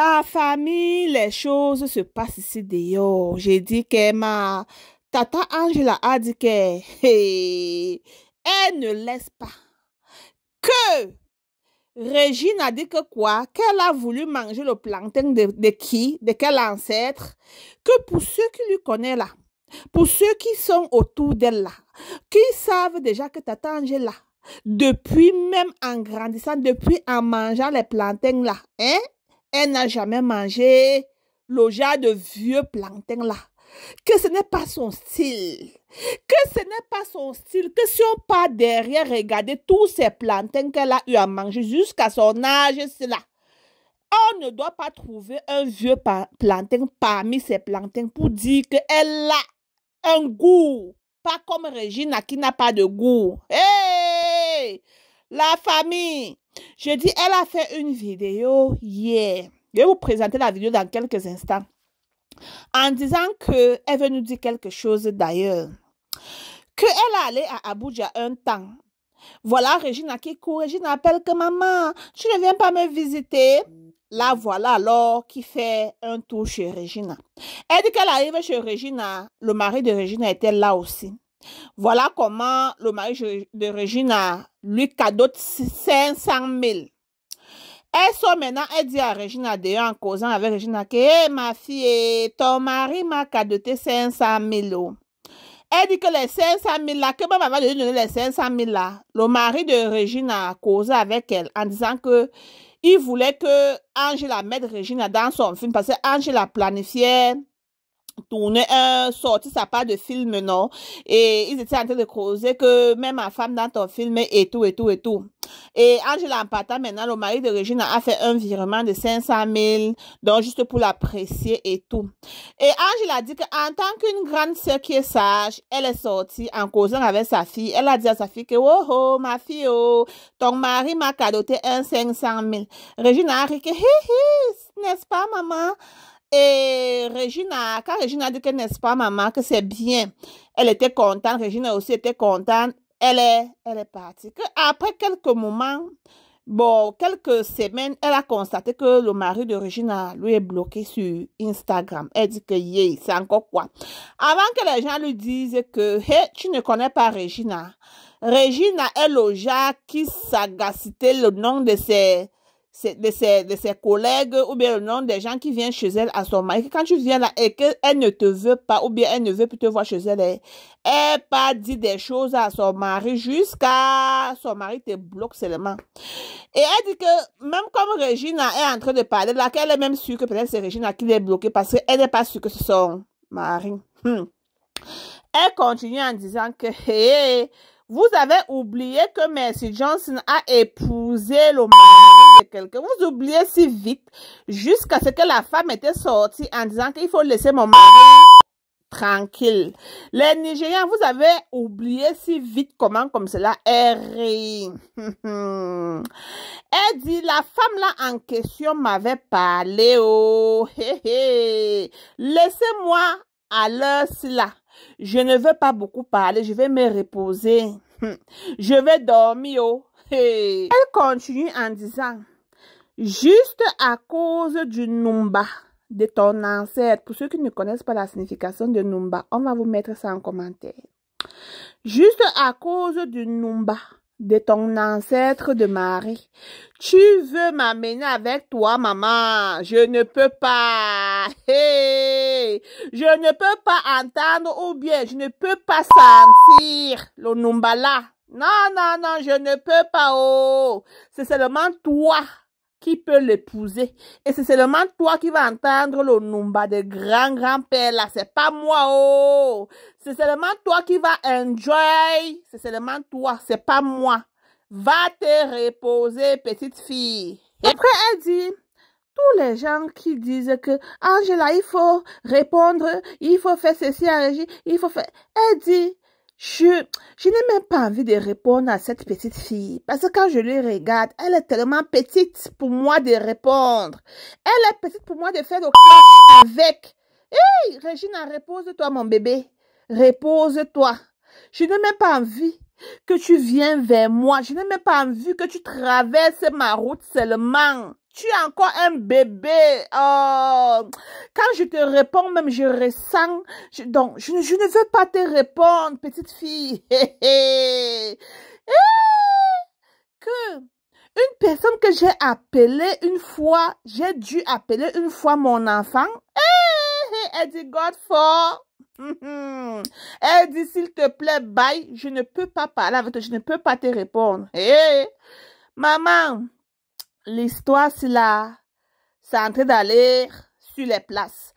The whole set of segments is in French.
La famille, les choses se passent ici dehors. J'ai dit que ma tata Angela a dit que elle ne laisse pas. Que Régine a dit que quoi? Qu'elle a voulu manger le plantain de qui? De quel ancêtre? Que pour ceux qui lui connaissent là, pour ceux qui sont autour d'elle là, qui savent déjà que tata Angela, depuis même en grandissant, depuis en mangeant les plantains là, hein? Elle n'a jamais mangé le genre de vieux plantain là. Que ce n'est pas son style. Que ce n'est pas son style. Que si on part derrière, regarder tous ces plantains qu'elle a eu à manger jusqu'à son âge, c'est là. On ne doit pas trouver un vieux plantain parmi ces plantains pour dire qu'elle a un goût. Pas comme Regina qui n'a pas de goût. Hey! La famille. Je dis, elle a fait une vidéo hier. Je vais vous présenter la vidéo dans quelques instants. En disant qu'elle veut nous dire quelque chose d'ailleurs. Qu'elle est allée à Abuja un temps. Voilà Regina qui court. Regina appelle que maman, tu ne viens pas me visiter? Là, voilà alors qui fait un tour chez Regina. Elle dit qu'elle arrive chez Regina. Le mari de Regina était là aussi. Voilà comment le mari de Regina lui cadeaute 500 000. Elle sort maintenant, elle dit à Regina d'ailleurs en causant avec Regina que hey, ma fille, ton mari m'a cadeauté 500 000 €. Elle dit que les 500 000 là, que maman va lui donner les 500 000 là. Le mari de Regina a causé avec elle en disant que il voulait que Angela mette Regina dans son film parce que Angela planifiait tourner sortir sa part de film, non? Et ils étaient en train de causer que même ma femme dans ton film et tout, et tout, et tout. Et Angela en partant maintenant, le mari de Regina a fait un virement de 500 000, donc juste pour l'apprécier et tout. Et Angela dit qu'en tant qu'une grande sœur qui est sage, elle est sortie en causant avec sa fille. Elle a dit à sa fille que, oh, oh, ma fille, oh, ton mari m'a cadoté un 500 000. Regina a dit que, hi, hi, n'est-ce pas, maman? Et Regina, quand Regina a dit que n'est-ce pas maman, que c'est bien, elle était contente, Regina aussi était contente, elle est partie. Que après quelques moments, bon, quelques semaines, elle a constaté que le mari de Regina lui est bloqué sur Instagram. Elle dit que yeah, c'est encore quoi. Avant que les gens lui disent que hey, tu ne connais pas Regina. Regina est le genre qui sagacité le nom de ses collègues ou bien le nom des gens qui viennent chez elle à son mari. Quand tu viens là et qu'elle ne te veut pas ou bien elle ne veut plus te voir chez elle, elle pas dit des choses à son mari jusqu'à son mari te bloque seulement. Et elle dit que même comme Regina est en train de parler là, qu'elle est même sûre que peut-être c'est Regina qui l'est bloquée parce qu'elle n'est pas sûre que c'est son mari. Elle continue en disant que hey, vous avez oublié que Mercy Johnson a épousé le mari de quelqu'un. Vous oubliez si vite jusqu'à ce que la femme était sortie en disant qu'il faut laisser mon mari tranquille. Les Nigérians, vous avez oublié si vite comment comme cela est ri. Elle dit, la femme là en question m'avait parlé. Oh, laissez-moi à l'heure-ci là. Je ne veux pas beaucoup parler, je vais me reposer. Je vais dormir. Oh. Hey. Elle continue en disant, juste à cause du Numba de ton ancêtre. Pour ceux qui ne connaissent pas la signification de Numba, on va vous mettre ça en commentaire. Juste à cause du Numba de ton ancêtre de mari. Tu veux m'amener avec toi, maman? Je ne peux pas. Hey! Je ne peux pas entendre ou bien je ne peux pas sentir le Numba là. Non, non, non, je ne peux pas. Oh, c'est seulement toi qui peut l'épouser. Et c'est seulement toi qui vas entendre le Numba de grand-grand-père là. C'est pas moi, oh. C'est seulement toi qui vas enjoy. C'est seulement toi, c'est pas moi. Va te reposer, petite fille. Et après, elle dit, tous les gens qui disent que Angela, il faut répondre, il faut faire ceci à Régie, il faut faire... Elle dit, je n'ai même pas envie de répondre à cette petite fille. Parce que quand je lui regarde, elle est tellement petite pour moi de répondre. Elle est petite pour moi de faire le clash avec. Hey, Regina, repose-toi, mon bébé. Repose-toi. Je n'ai même pas envie que tu viennes vers moi. Je n'ai même pas envie que tu traverses ma route seulement. Tu es encore un bébé. Quand je te réponds, même je ressens. Donc, je ne veux pas te répondre, petite fille. Que une personne que j'ai appelée une fois, j'ai dû appeler une fois mon enfant. Elle dit, Godfrey. Elle dit, s'il te plaît, bye, je ne peux pas parler avec toi, je ne peux pas te répondre. Maman, l'histoire, c'est là, c'est en train d'aller sur les places.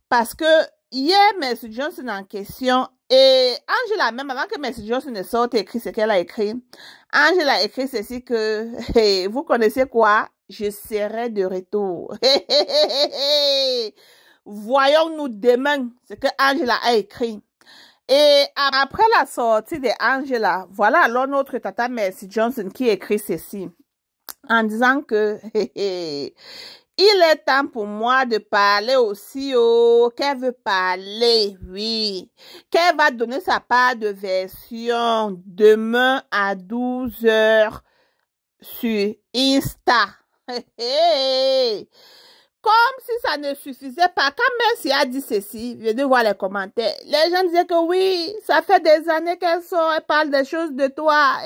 Parce que hier, Mercy Johnson en question, et Angela, même avant que Mercy Johnson ne sorte écrit ce qu'elle a écrit, Angela a écrit ceci que, vous connaissez quoi? Je serai de retour. Voyons-nous demain ce que Angela a écrit. Et après la sortie de Angela, voilà alors notre tata Mercy Johnson qui écrit ceci en disant que il est temps pour moi de parler aussi, qu'elle veut parler, oui, qu'elle va donner sa part de version demain à 12 heures sur Insta. Comme si ça ne suffisait pas. Quand Mercy a dit ceci, je vais voir les commentaires. Les gens disaient que oui, ça fait des années qu'elle sort, elle parle des choses de toi.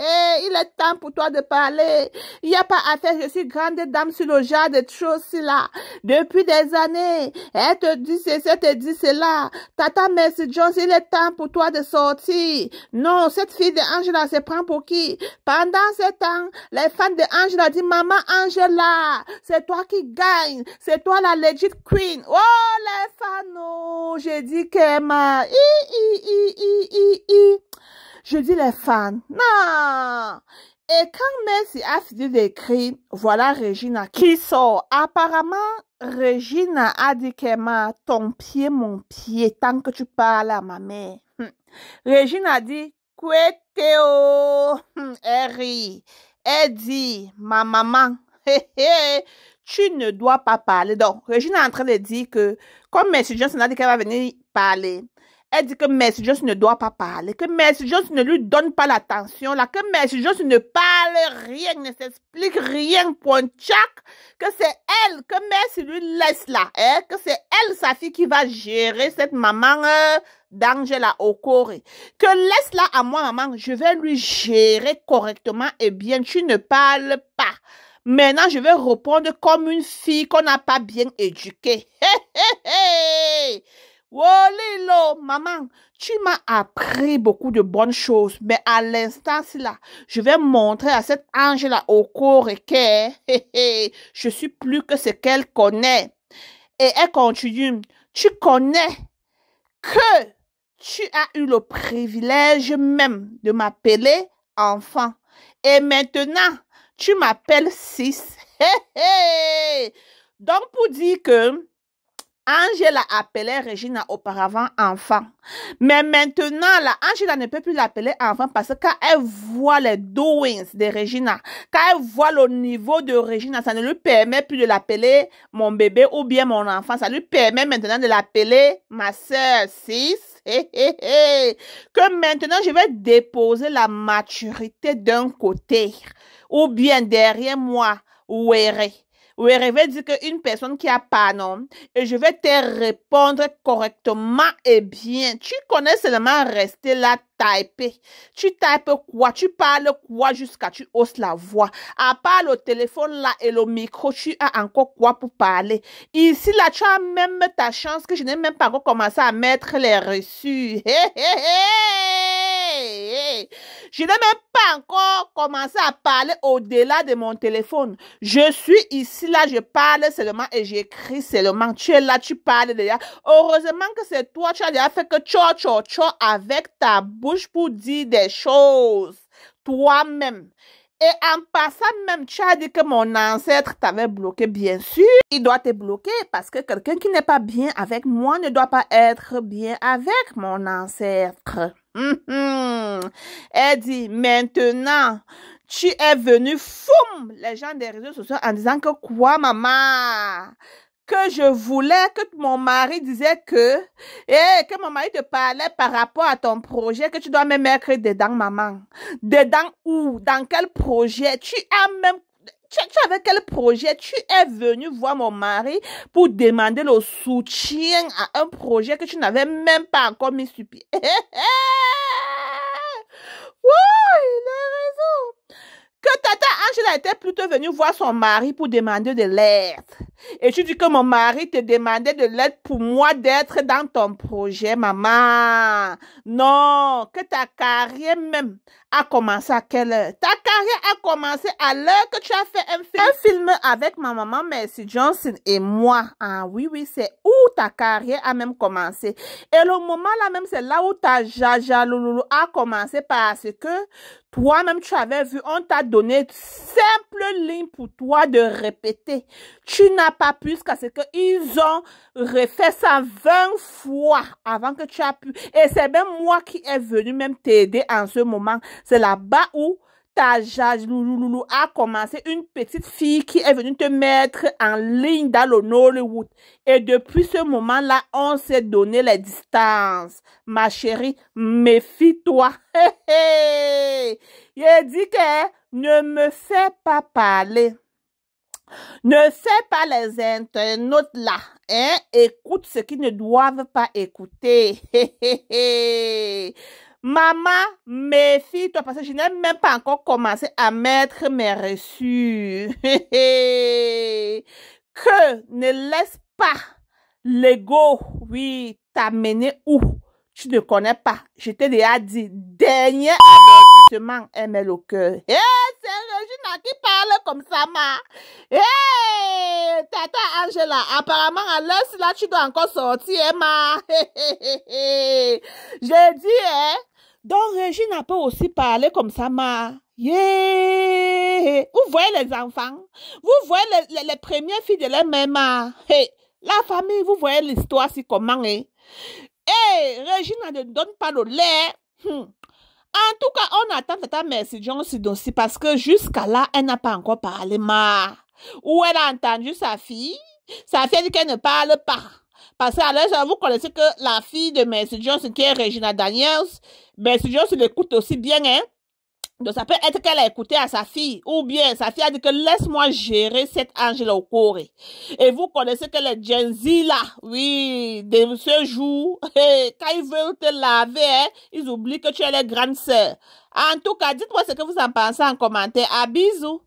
Il est temps pour toi de parler. Il n'y a pas à faire, je suis grande dame sur le genre de choses là. Depuis des années, elle te dit ceci, elle te dit cela. Tata Mercy Johnson, il est temps pour toi de sortir. Non, cette fille d'Angela se prend pour qui? Pendant ce temps, les fans d'Angela disent, maman Angela, c'est toi qui gagne. C'est toi la legit queen. Oh, les fans, oh, j'ai dit qu'Emma. Je dis les fans. Non. Et quand Mercy a fini d'écrire, voilà Regina qui sort. Apparemment, Regina a dit qu'Emma, ton pied, mon pied, tant que tu parles à ma mère. Regina a dit, Kweteo. Elle rit. Elle dit, ma maman. Tu ne dois pas parler. Donc, Regina est en train de dire que, comme Mercy Johnson a dit qu'elle va venir parler, elle dit que Mercy Johnson ne doit pas parler, que Mercy Johnson ne lui donne pas l'attention, là, que Mercy Johnson ne parle rien, ne s'explique rien, point tchac, que c'est elle, que Mercy lui laisse là, que c'est elle, sa fille, qui va gérer cette maman d'Angela Okore. Que laisse-la à moi, maman, je vais lui gérer correctement et bien, tu ne parles pas. Maintenant, je vais répondre comme une fille qu'on n'a pas bien éduquée. Lilo, maman, tu m'as appris beaucoup de bonnes choses, mais à l'instant là, je vais montrer à cette Angela Okore que je suis plus que ce qu'elle connaît. Et elle continue, tu connais que tu as eu le privilège même de m'appeler enfant. Et maintenant, tu m'appelles 6. Donc, pour dire que Angela appelait Regina auparavant enfant. Mais maintenant, là, Angela ne peut plus l'appeler enfant parce que quand elle voit les doings de Regina, quand elle voit le niveau de Regina, ça ne lui permet plus de l'appeler mon bébé ou bien mon enfant. Ça lui permet maintenant de l'appeler ma soeur 6. Que maintenant, je vais déposer la maturité d'un côté ou bien derrière moi, Were. Were veut dire qu'une personne qui a pardon et je vais te répondre correctement et bien. Tu connais seulement rester là, typer. Tu types quoi? Tu parles quoi jusqu'à tu hausses la voix? À part le téléphone là et le micro, tu as encore quoi pour parler? Ici là, tu as même ta chance que je n'ai même pas encore commencé à mettre les reçus. Je n'ai même pas encore commencé à parler au-delà de mon téléphone. Je suis ici, là, je parle seulement et j'écris seulement. Tu es là, tu parles déjà. Heureusement que c'est toi, tu as déjà fait que tcho avec ta bouche pour dire des choses. Toi-même. Et en passant même, tu as dit que mon ancêtre t'avait bloqué. Bien sûr, il doit te bloquer parce que quelqu'un qui n'est pas bien avec moi ne doit pas être bien avec mon ancêtre. Elle dit, maintenant, tu es venu, foum, les gens des réseaux sociaux en disant que quoi, maman? Que je voulais que mon mari disait que mon mari te parlait par rapport à ton projet, que tu dois même mettre dedans, maman. Dedans où? Dans quel projet? Tu as même, tu avais quel projet? Tu es venu voir mon mari pour demander le soutien à un projet que tu n'avais même pas encore mis sur pied. Oui, il a raison. Que tata Angela était plutôt venue voir son mari pour demander de l'aide. Et tu dis que mon mari te demandait de l'aide pour moi d'être dans ton projet, maman. Non, que ta carrière même a commencé à quelle heure? Ta carrière a commencé à l'heure que tu as fait un film avec ma maman Mercy Johnson et moi. Ah oui, oui, c'est où ta carrière a même commencé. Et le moment là même, c'est là où ta jaja louloulou a commencé parce que toi-même, tu avais vu, on t'a donné simple ligne pour toi de répéter. Tu n'as pas pu jusqu'à ce qu'ils ont refait ça 20 fois avant que tu as pu. Et c'est même moi qui est venu même t'aider en ce moment. C'est là-bas où ta Loulou a commencé, une petite fille qui est venue te mettre en ligne dans le Nollywood. Et depuis ce moment-là, on s'est donné les distances. Ma chérie, méfie-toi. Il dit que ne me fais pas parler. Ne fais pas les internautes là. Hein? Écoute ce qu'ils ne doivent pas écouter. Maman, méfie-toi parce que je n'ai même pas encore commencé à mettre mes reçus. Que ne laisse pas l'ego, oui, t'amener où tu ne connais pas. Je t'ai déjà dit, dernier avertissement, aime le cœur. Hé, c'est Regina qui parle comme ça, ma. Hé, tata Angela, apparemment, à l'heure, là, tu dois encore sortir, ma. J'ai dit, hein. Donc, Regina peut aussi parler comme ça, ma. Yeah. Vous voyez les enfants? Vous voyez les premières filles de leur mère, hey, la famille, vous voyez l'histoire, c'est comment, hein? Hey, Regina ne donne pas le lait. En tout cas, on attend tata Mercy Johnson aussi parce que jusqu'à là, elle n'a pas encore parlé, ma. Ou elle a entendu sa fille. Sa fille dit qu'elle ne parle pas. Parce que alors, vous connaissez que la fille de Mercy Johnson, qui est Regina Daniels, Mercy Johnson l'écoute aussi bien, hein. Donc, ça peut être qu'elle a écouté à sa fille. Ou bien, sa fille a dit que laisse-moi gérer cette Angela Okore. Et vous connaissez que les Gen Z là, oui, de ce jour, quand ils veulent te laver, hein, ils oublient que tu es leur grande sœur. En tout cas, dites-moi ce que vous en pensez en commentaire. À bisous.